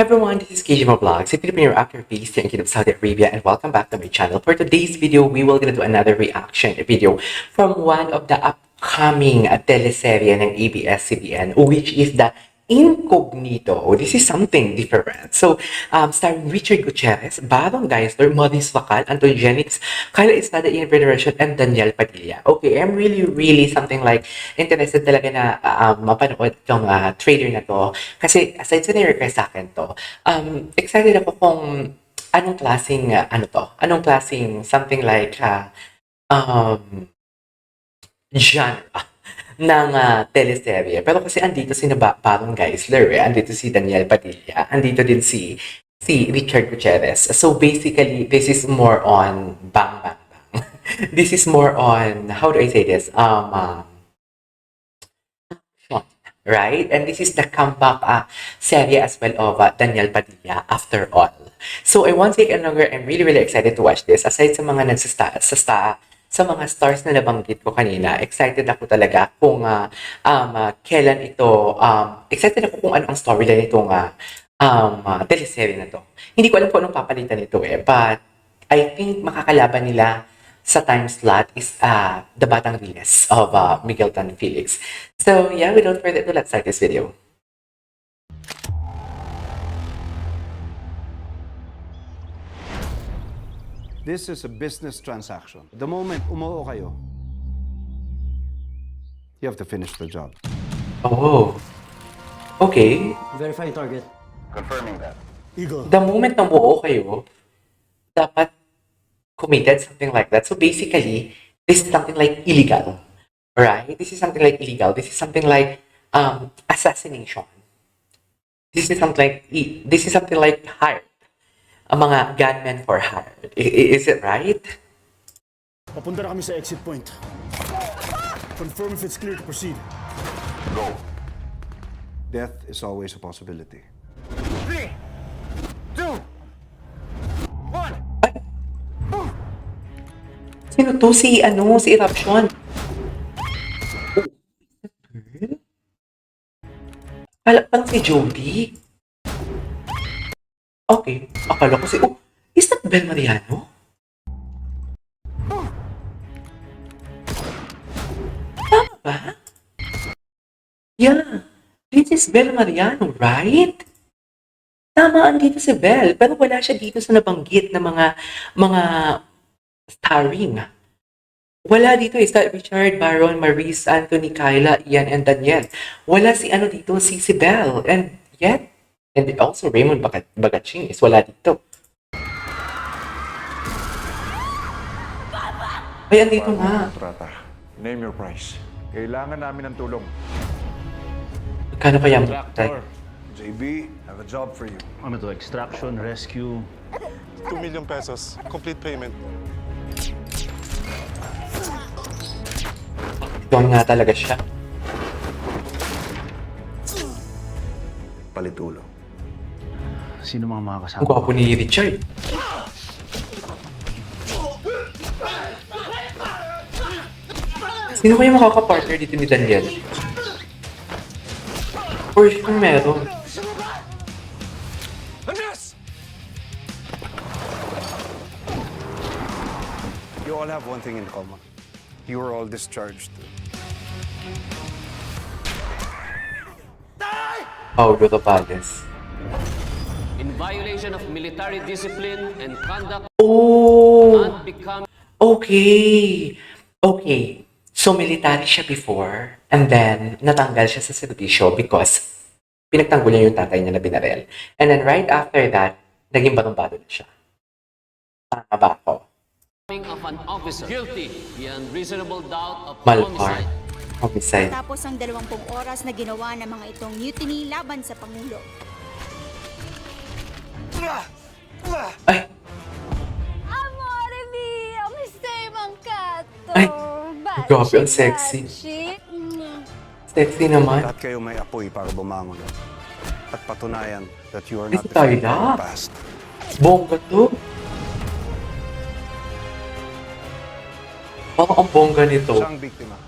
Everyone, this is KJ Vlogs, a Filipino reactor based here in Kingdom of Saudi Arabia, and welcome back to my channel. For today's video, we will gonna do another reaction video from one of the upcoming teleserye ng ABS-CBN, which is the Incognito. This is something different. So, starring Richard Gutierrez, Barong Geisler, Maurice Vacal, Anton Jennings, Kyla Estrada, Ian Federation, and Daniel Padilla. Okay, I'm really something like interested talaga na mapanood itong trailer na to. Kasi aside sa ni-request sa akin to, excited ako kung anong klaseng, anong klaseng something like genre ng teleserye. Pero kasi andito si Barong Geisler, andito si Daniel Padilla, andito din si Richard Gutierrez. So basically, this is more on bang bang bang. This is more on, how do I say this? Right? And this is the comeback serye as well of Daniel Padilla, After All. So I won't take any longer. I'm really excited to watch this. Aside sa mga sa mga stars na nabanggit ko kanina, excited ako talaga kung kailan ito, excited ako kung ano ang storyline nitong teleserye na to. Hindi ko alam kung anong papalitan nito but I think makakalaban nila sa time slot is the Batang Riles of Miguel Tan Felix. So yeah, without further ado, let's start this video. This is a business transaction. The moment umuo kayo, you have to finish the job. Oh, okay. Verifying target. Confirming that. Eagle. The moment na buo kayo, dapat committed, something like that. So basically, this is something like illegal, right? This is something like illegal. This is something like assassination. This is something like hired. Ang mga gunmen for hire. Is it right? Papunta na kami sa exit point. Confirm if it's clear to proceed. Go. Death is always a possibility. 3, 2, 1. Sino to? Si Eruption. Parang si Jody. Okay, akala ko is that Bel Mariano? Tama ba? Yeah, this is Bel Mariano, right? Tama, andito si Bel, pero wala siya dito sa nabanggit na mga starring. Wala dito Richard, Baron, Maurice, Anthony, Kyla, Ian, and Daniel. Wala si dito, si Bel, and yet, and also Raymond Bagaching is wala dito. Ay, andito nga. Trata. Name your price. Kailangan namin ng tulong. Magkano kaya mo? JB, I have a job for you. Ano to? Extraction, rescue. 2 million pesos. Complete payment. Doon nga talaga siya. Palitulo. Sino mga Ang makakasama? gwapo ni Richard. Sino kaya makakapartner dito ni Daniel? For sure meron. You all have one thing in common. You were all discharged. Paulo Tabales. In violation of military discipline and conduct Oh! and become Okay. So, military siya before, and then, natanggal siya sa serbisyo because pinagtanggol niya yung tatay niya na binarel. And then, right after that, naging barong-baro na siya. Tama ba ako? of an officer guilty beyond reasonable doubt of Malpar. homicide. Homicide. Tapos ang 20 oras na ginawa ng mga itong mutiny laban sa Pangulo. Ay! Amore mio, mi stai mancato. Ay, grabe, ang sexy. Sexy naman. Lahat kayo may apoy para bumangon. At patunayan that you are Ay, not si Tyler. defeated in the past. Bongga to. Parang ang bongga nito. Siya ang biktima.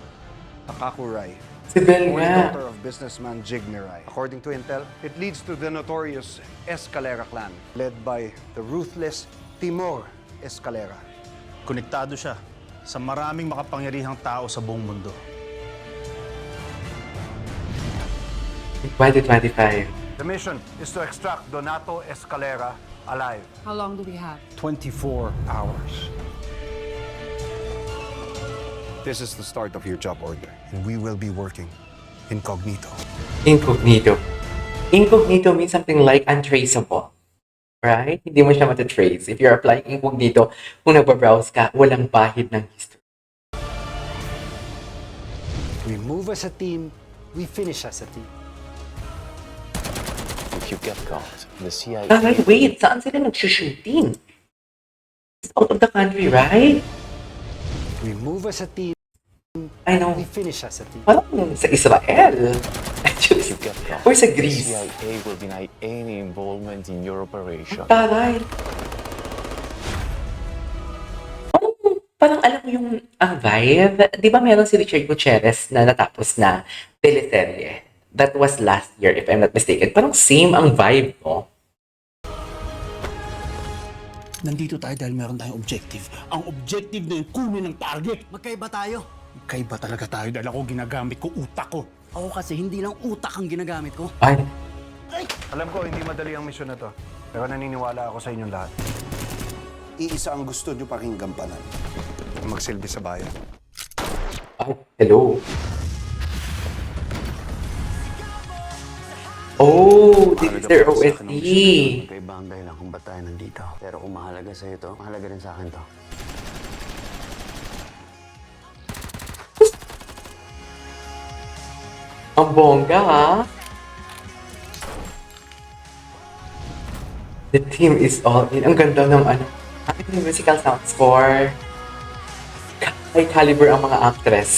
Takaku Rai. Si Belle who is nga. daughter of businessman Jig Mirai. According to intel, it leads to the notorious Escalera clan, led by the ruthless Timor Escalera. Konektado siya sa maraming makapangyarihang tao sa buong mundo. In 2025. The mission is to extract Donato Escalera alive. How long do we have? 24 hours. This is the start of your job order, and we will be working incognito. Incognito. Incognito means something like untraceable. Right? Hindi mo siya matatrace. If you're applying incognito, kung nagbabrowse ka, walang bahid ng history. We move as a team, we finish as a team. If you get caught, the CIA... Alright, wait. Saan sila nagsushooting? It's out of the country, right? We move as a team, I know. we finish as a team. Parang sa Israel. Actually, If you get caught, or sa the Greece. CIA will deny any involvement in your operation. Taray. Parang alam mo yung ang vibe. Di ba meron si Richard Gutierrez na natapos na teleserye? That was last year, if I'm not mistaken. Parang same ang vibe, no? Nandito tayo dahil meron tayong objective. Ang objective na yung kunin ng target. Magkaiba tayo. Magkaiba talaga tayo dahil ako ginagamit ko utak ko. Ako kasi hindi lang utak ang ginagamit ko. Ay, Alam ko, hindi madali ang misyon na to. Pero naniniwala ako sa inyong lahat. Iisa ang gusto nyo paking gampanan. Magsilbi sa bayan. ay, hello. Oh, this is their OST. Magkaiba ang dahilan kung ba't tayo nandito. Pero kung mahalaga sa'yo to, mahalaga rin sa akin to. Ang bongga, ha? The team is all in. Ang ganda ng ano. Ano yung musical sound score? High caliber ang mga actress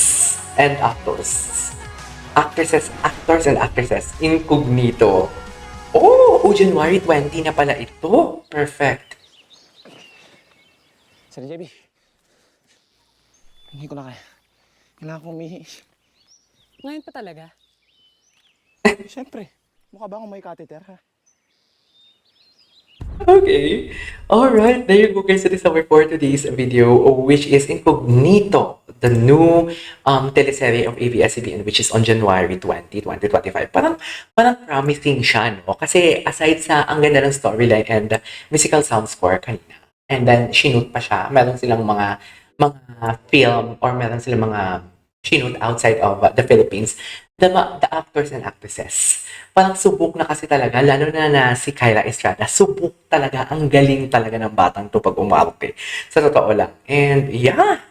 and actors. Actors and actresses. Incognito. Oh, January 20 na pala ito. Perfect. Sir JB, hindi ko na kaya. Kailangan ko umihi. Ngayon pa talaga? Siyempre, mukha ba akong may catheter ha? Okay. Alright, there you go guys. That is our for today's video, which is Incognito, the new teleserye of ABS-CBN, which is on January 20, 2025. Parang promising siya, no? Kasi aside sa ang ganda ng storyline and musical sound score kanina, and then shoot pa siya, meron silang mga film or meron silang mga shoot outside of the Philippines, the actors and actresses. Parang subok na kasi talaga, lalo na si Kyla Estrada, subok talaga, ang galing talaga ng batang to pag umarte. Sa totoo lang. And yeah,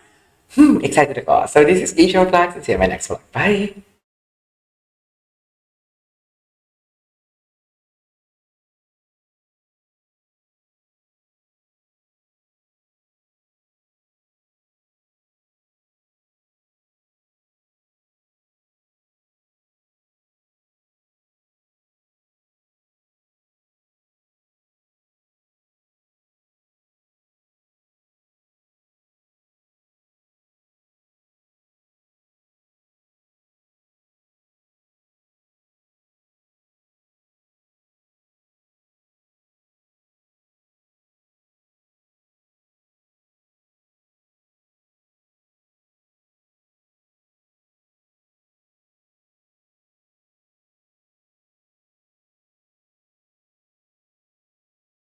excited ako. So this is Asian Flags and see you in my next vlog. Bye!